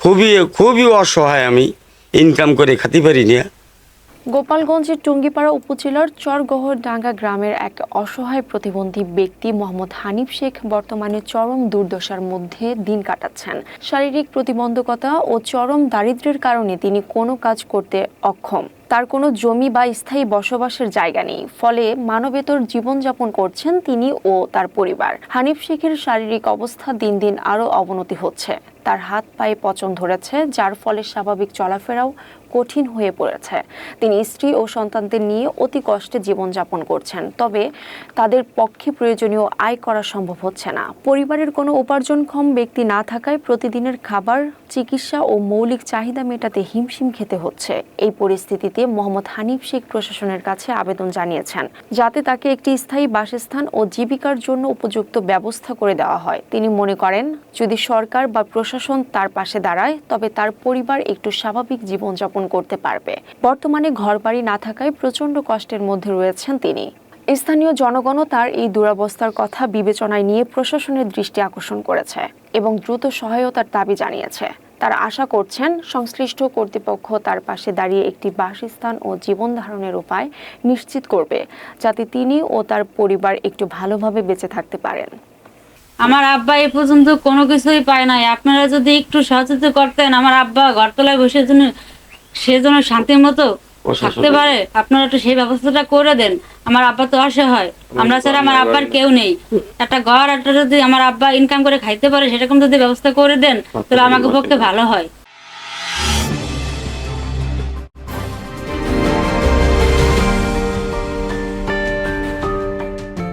খুবই খুবই অসহায়, আমি ইনকাম করে খেতে পারি না। গোপালগঞ্জের টুঙ্গিপাড়া উপজেলার চরগহরডাঙ্গা গ্রামের এক অসহায় প্রতিবন্ধী ব্যক্তি মোহাম্মদ হানিফ শেখ বর্তমানে চরম দুর্দশার মধ্যে দিন কাটাচ্ছেন। শারীরিক প্রতিবন্ধকতা ও চরম দারিদ্র্যের কারণে তিনি কোনো কাজ করতে অক্ষম। তার কোনো জমি বা স্থায়ী বসবাসের জায়গা নেই, ফলে মানবেতর জীবনযাপন করছেন তিনি ও তার পরিবার। হানিফ শেখের শারীরিক অবস্থা দিন দিন আরও অবনতি হচ্ছে। তার হাত পায়ে পচন ধরেছে, যার ফলে স্বাভাবিক চলাফেরাও কঠিন হয়ে পড়েছে। তিনি স্ত্রী ও সন্তানদের নিয়ে অতি কষ্টে জীবনযাপন করছেন, তবে তাদের পক্ষে প্রয়োজনীয় আয় করা সম্ভব হচ্ছে না। পরিবারের কোনো উপার্জনক্ষম ব্যক্তি না থাকায় প্রতিদিনের খাবার, চিকিৎসা ও মৌলিক চাহিদা মেটাতে হিমশিম খেতে হচ্ছে। এই পরিস্থিতিতে মোহাম্মদ হানিফ শেখ প্রশাসনের কাছে আবেদন জানিয়েছেন, যাতে তাকে একটি স্থায়ী বাসস্থান ও জীবিকার জন্য উপযুক্ত ব্যবস্থা করে দেওয়া হয়। তিনি মনে করেন, যদি সরকার বা প্রশাসন তার পাশে দাঁড়ায়, তবে তার পরিবার একটু স্বাভাবিক জীবনযাপন করতে পারবে। বর্তমানে ঘরবাড়ি না থাকায় প্রচণ্ড কষ্টের মধ্যে রয়েছেন তিনি। স্থানীয় জনগণও তার এই দুরবস্থার কথা বিবেচনায় নিয়ে প্রশাসনের দৃষ্টি আকর্ষণ করেছে এবং দ্রুত সহায়তার দাবি জানিয়েছে। তারা আশা করছেন, সংশ্লিষ্ট কর্তৃপক্ষ তার পাশে দাঁড়িয়ে একটি বাসস্থান ও জীবন ধারণের উপায় নিশ্চিত করবে, যাতে তিনি ও তার পরিবার একটু ভালোভাবে বেঁচে থাকতে পারেন। আমার আব্বা এ পর্যন্ত কোনো কিছুই পায় নাই। আপনারা যদি একটু সচেতন করতেন, আমার আব্বা ঘরতলায় বসে সেজন্য শান্তির মতো থাকতে পারে, আপনারা একটু সেই ব্যবস্থাটা করে দেন। আমার আব্বা তো অসহায়, আমরা ছাড়া আমার আব্বার কেউ নেই। একটা ঘর একটা যদি আমার আব্বা ইনকাম করে খাইতে পারে, সেরকম যদি ব্যবস্থা করে দেন, তাহলে আমাকে পক্ষে ভালো হয়।